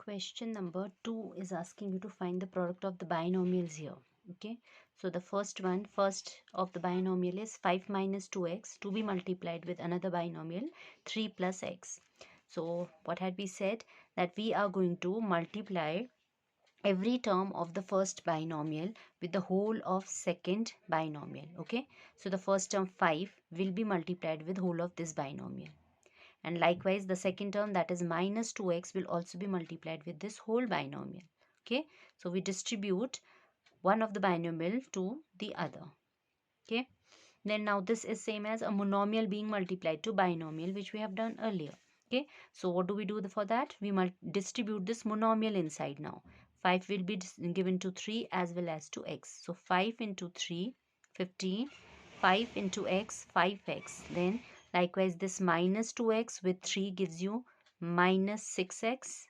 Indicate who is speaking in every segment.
Speaker 1: Question number 2 is asking you to find the product of the binomials here. Okay, so the first of the binomial is 5 minus 2x to be multiplied with another binomial 3 plus x. So what had we said? That we are going to multiply every term of the first binomial with the whole of second binomial. Okay, so the first term 5 will be multiplied with whole of this binomial. And likewise, the second term, that is minus 2x, will also be multiplied with this whole binomial. Okay, so we distribute one of the binomial to the other. Okay, then now this is same as a monomial being multiplied to binomial, which we have done earlier. Okay, so what do we do for that? We distribute this monomial inside now. 5 will be given to 3 as well as to x. So 5 into 3, 15. 5 into x, 5x. Then likewise this minus 2x with 3 gives you minus 6x,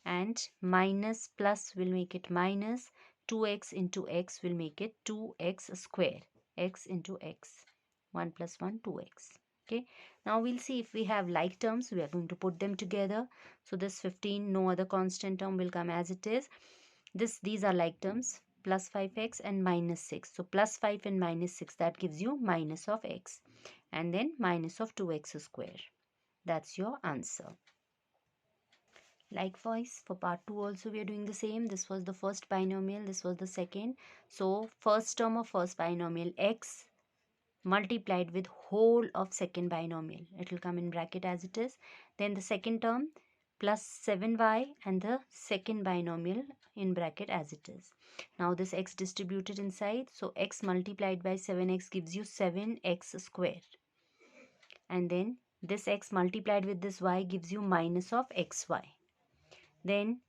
Speaker 1: and minus plus will make it minus 2x into x will make it 2x square. X into x, 1 plus 1, 2x. Okay, now we'll see if we have like terms. We are going to put them together. So this 15, no other constant term, will come as it is. These are like terms, plus 5x and minus 6. So plus 5 and minus 6, that gives you minus of x, and then minus of 2x square. That's your answer. Likewise, for part 2 also we are doing the same. This was the first binomial, this was the second. So first term of first binomial, x multiplied with whole of second binomial. It will come in bracket as it is. Then the second term, plus 7y, and the second binomial in bracket as it is. Now this x distributed inside. So x multiplied by 7x gives you 7x square. And then this x multiplied with this y gives you minus of xy. Then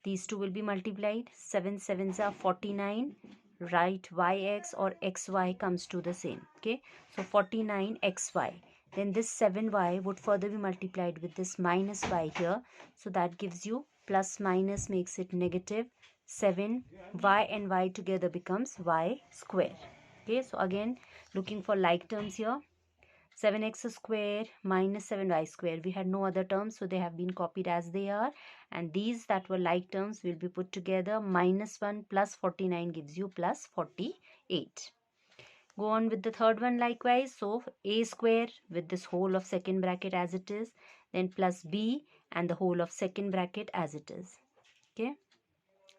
Speaker 1: these two will be multiplied. 7 7s are 49. Write yx or xy comes to the same. Okay, so 49xy. Then this 7y would further be multiplied with this minus y here. So that gives you plus minus makes it negative 7. Y and y together becomes y square. Okay, so again looking for like terms here. 7x square minus 7y square. We had no other terms, so they have been copied as they are. And these that were like terms will be put together. Minus 1 plus 49 gives you plus 48. Go on with the third one likewise. So a square with this whole of second bracket as it is. Then plus b and the whole of second bracket as it is. Okay.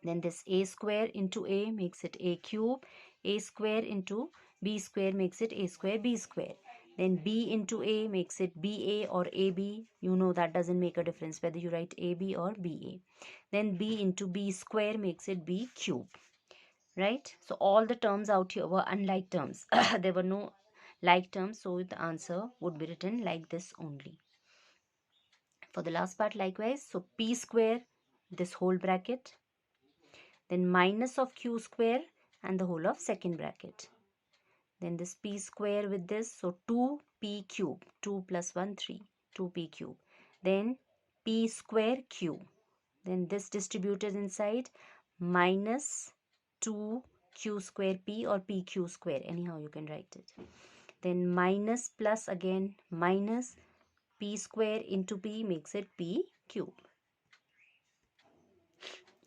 Speaker 1: Then this a square into a makes it a cube. A square into b square makes it a square b square. Then b into a makes it ba or ab. You know that doesn't make a difference whether you write ab or ba. Then b into b square makes it b cube. Right? So all the terms out here were unlike terms. There were no like terms. So the answer would be written like this only. For the last part likewise. So p square, this whole bracket. Then minus of q square and the whole of second bracket. Then this p square with this, so 2p cube, 2 plus 1, 3, 2p cube. Then p square q. Then this distributed inside, minus 2q square p or pq square, anyhow you can write it. Then minus plus again, minus p square into p makes it p cube.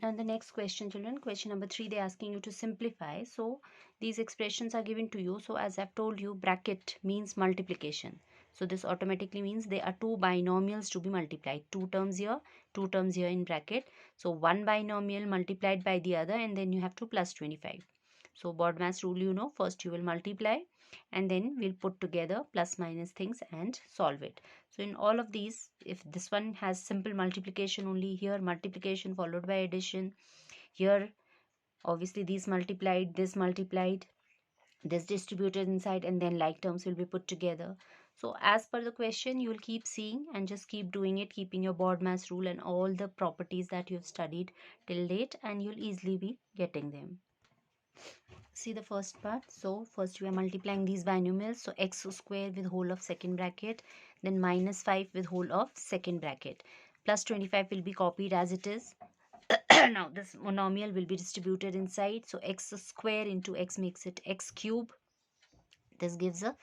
Speaker 1: And the next question, children, question number 3, they're asking you to simplify. So these expressions are given to you. So as I've told you, bracket means multiplication. So this automatically means there are two binomials to be multiplied. Two terms here in bracket. So one binomial multiplied by the other, and then you have to plus 25. So BODMAS rule, you know, first you will multiply and then we'll put together plus minus things and solve it. So in all of these, if this one has simple multiplication only, here multiplication followed by addition, here obviously these multiplied, this distributed inside, and then like terms will be put together. So as per the question, you will keep seeing and just keep doing it, keeping your BODMAS rule and all the properties that you have studied till date, and you'll easily be getting them. See the first part. So first we are multiplying these binomials. So x square with whole of second bracket, then minus 5 with whole of second bracket. Plus 25 will be copied as it is. Now this monomial will be distributed inside. So x square into x makes it x cube. This gives a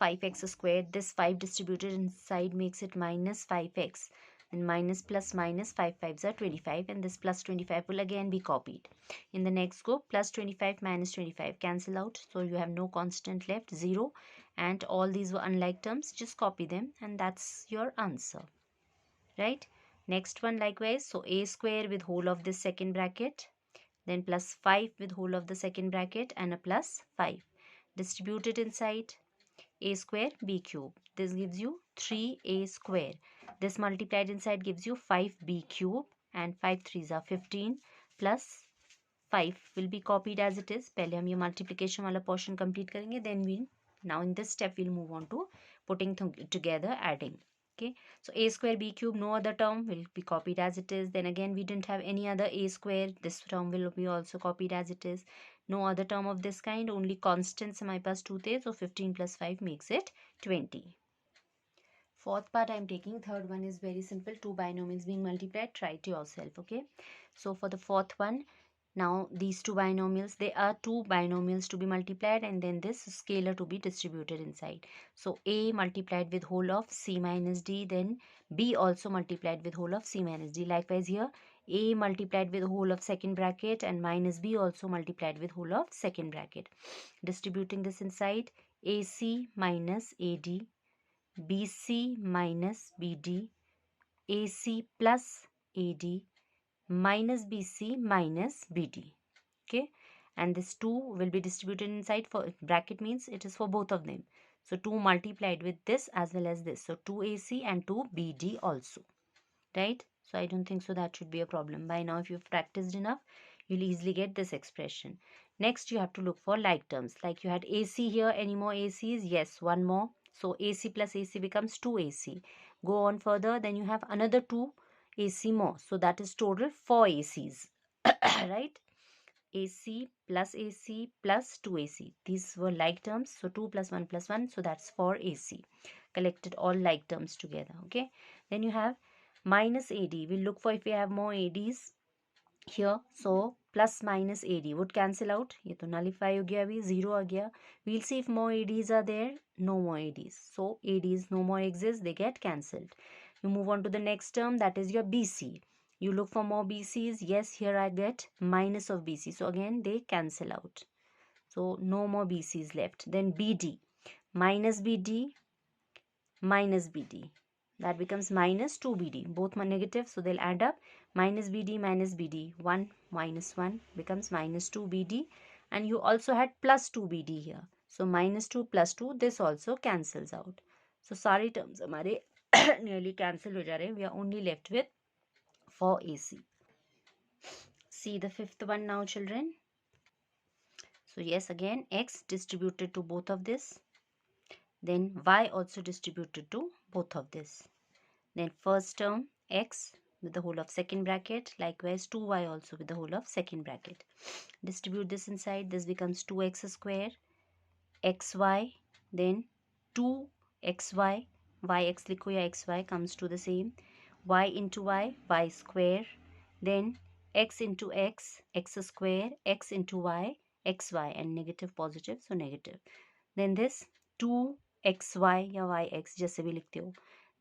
Speaker 1: 5x squared. This 5 distributed inside makes it minus 5x. then minus plus minus, 5 5s are 25, and this plus 25 will again be copied. In the next go, plus 25 minus 25 cancel out, so you have no constant left, 0, and all these were unlike terms, just copy them and that's your answer, right? Next one likewise, so a square with whole of this second bracket, then plus 5 with whole of the second bracket and a plus 5. Distribute it inside. A square b cube. This gives you 3a square. This multiplied inside gives you 5b cube, and 5 3s are 15 plus 5 will be copied as it is. पहले हम ये multiplication वाला portion complete करेंगे, then we'll, now in this step we'll move on to putting together, adding. Okay, so a square b cube, no other term, will be copied as it is. Then again we didn't have any other a square, this term will be also copied as it is. No other term of this kind, only constants हमारे पास 2 थे, so 15 plus 5 makes it 20. Fourth part I'm taking. Third one is very simple, two binomials being multiplied. Try it yourself. Okay, so for the fourth one, now these two binomials, there are two binomials to be multiplied and then this scalar to be distributed inside. So a multiplied with whole of c minus d, then b also multiplied with whole of c minus d. Likewise here, a multiplied with whole of second bracket and minus b also multiplied with whole of second bracket. Distributing this inside, ac minus ad, bc minus bd, ac plus ad, minus bc minus bd. Okay, and this 2 will be distributed inside, for bracket means it is for both of them, so 2 multiplied with this as well as this, so 2ac and 2bd also, right? So I don't think so that should be a problem. By now if you've practiced enough, you'll easily get this expression. Next you have to look for like terms, like you had ac here. Any more acs? Yes, one more, so ac plus ac becomes 2ac. Go on further, then you have another 2 ac more, so that is total 4 acs. Right, ac plus 2ac, these were like terms, so 2 plus 1 plus 1, so that's 4 ac. Collected all like terms together. Okay, then you have minus ad. We'll look for if we have more ads here, so plus minus ad would cancel out, ये तो nullify हो गया, अभी 0 आ गया. We'll see if more ads are there. No more ads, so ads no more exist, they get cancelled. You move on to the next term, that is your bc. You look for more bc's. Yes, here I get minus of bc, so again they cancel out, so no more bc's left. Then bd, minus bd minus bd, that becomes minus 2bd, both are negative, so they'll add up. Minus bd, 1 minus 1 becomes minus 2bd, and you also had plus 2bd here, so minus 2 plus 2, this also cancels out. So सारे terms हमारे nearly cancel हो जा रहे हैं. We are only left with 4ac. See the fifth one now, children. So yes, again x distributed to both of this, then y also distributed to both of this. Then first term x with the whole of second bracket, likewise 2y also with the whole of second bracket. Distribute this inside, this becomes 2x square, xy, then 2xy, yx लिखो या xy comes to the same, y into y square, then x into x, x square, x into y, xy, and negative positive, so negative. Then this 2xy या yx जैसे भी लिखते हो,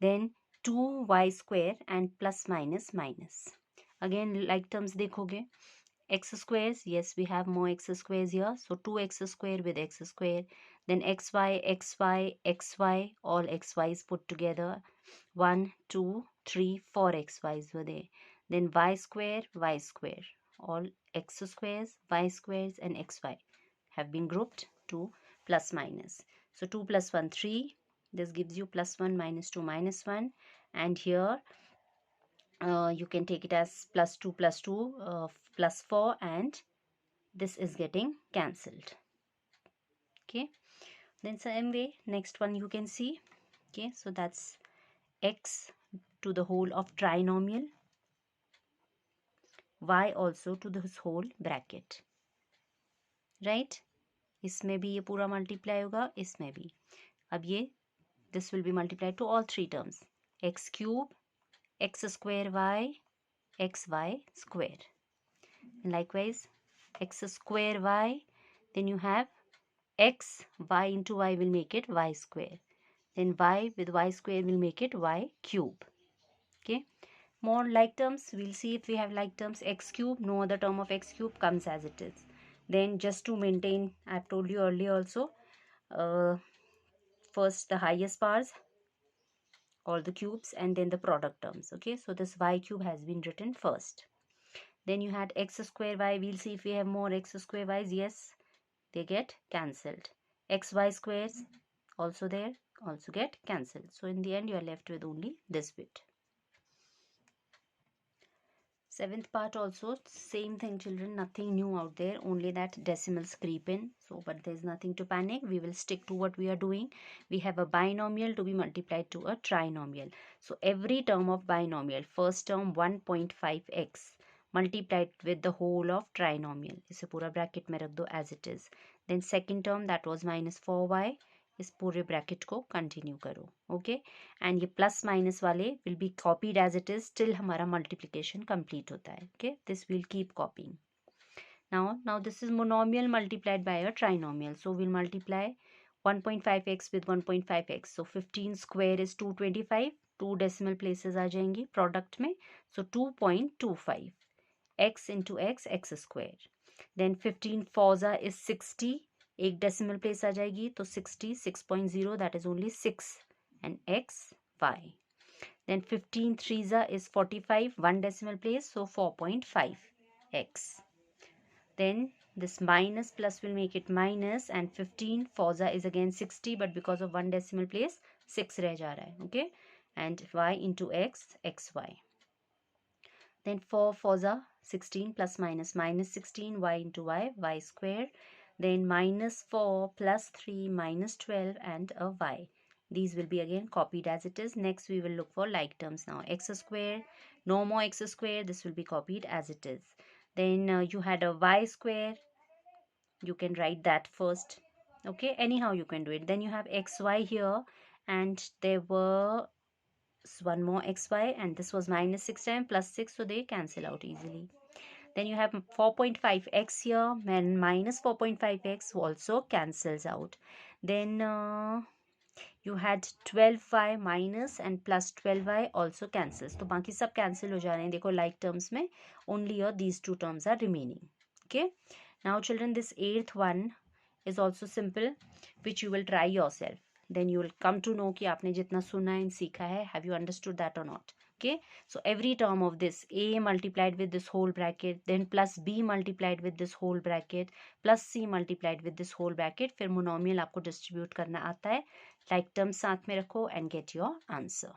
Speaker 1: then 2y square and plus minus minus. Again like terms देखोगे, x squares, yes we have more x squares here, so 2x square with x square, then xy, all xy's put together, 1 2 3 4 xy's were there. Then y square, all x squares, y squares, and xy have been grouped to plus minus. So 2 plus 1 3, this gives you plus 1 minus 2 minus 1, and here you can take it as plus 2 plus 2 plus 4, and this is getting cancelled. Okay, then same way next one you can see. Okay, so that's x to the whole of trinomial, y also to this whole bracket, right? इसमें भी ये पूरा multiply होगा, इसमें भी. अब ये this will be multiplied to all three terms, x cube, x square y, xy square, and likewise x square y, then you have x, y into y will make it y square, then y with y square will make it y cube. Okay, more like terms, we'll see if we have like terms. X cube, no other term of x cube comes as it is. Then just to maintain, I've told you earlier also, first the highest powers, all the cubes, and then the product terms. Okay, so this y cube has been written first. Then you had x square y. We'll see if we have more x square y's. Yes, they get cancelled. Xy squares also there, also get cancelled. So in the end you are left with only this bit. Seventh part also same thing, children, nothing new out there, only that decimals creep in. So but there's nothing to panic, we will stick to what we are doing. We have a binomial to be multiplied to a trinomial. So every term of binomial, first term 1.5x multiplied with the whole of trinomial, इसे पूरा bracket में रख दो as it is. Then second term that was minus 4y, इस पूरे bracket को continue करो. Okay, and ये प्लस माइनस वाले will be copied as it is till हमारा मल्टीप्लिकेशन कंप्लीट होता है. Okay, this will keep copying. now this is monomial multiplied by a trinomial, so we'll multiply 1.5x with 1.5x. so 15 square is 225, 2 decimal places आ जाएंगी product में. so 2.25 x into x, x square. then 15 4 is 60, एक decimal place आ जाएगी तो 60, 6.0 that is only 6 and x y. then 15 3 is 45, one decimal place, so 4.5 x. then this minus plus will make it minus, and 15 4 is again 60, but because of one decimal place 6 रह जा रहा है. okay, and y into x, xy. then 4 4 16 plus minus minus 16, y into y, y square. then minus 4 plus 3 minus 12 and a y. These will be again copied as it is. Next we will look for like terms now. X square, no more x square, this will be copied as it is. Then you had a y square, you can write that first. Okay, anyhow you can do it. Then you have xy here, and there were one more xy, and this was minus 6 times plus 6, so they cancel out easily. Then you have 4.5x here, and minus 4.5x also cancels out. Then you had 12y minus and plus 12y also cancels. तो बाकी सब cancel हो जा रहे हैं. देखो like terms में only here these two terms are remaining. Okay. Now children, this eighth one is also simple, which you will try yourself. Then you will come to know कि आपने जितना सुना है सीखा है, have you understood that or not. Okay, so every term of this, a multiplied with this whole bracket, then plus b multiplied with this whole bracket, plus c multiplied with this whole bracket, फिर monomial आपको distribute करना आता है. like terms साथ में रखो and get your answer.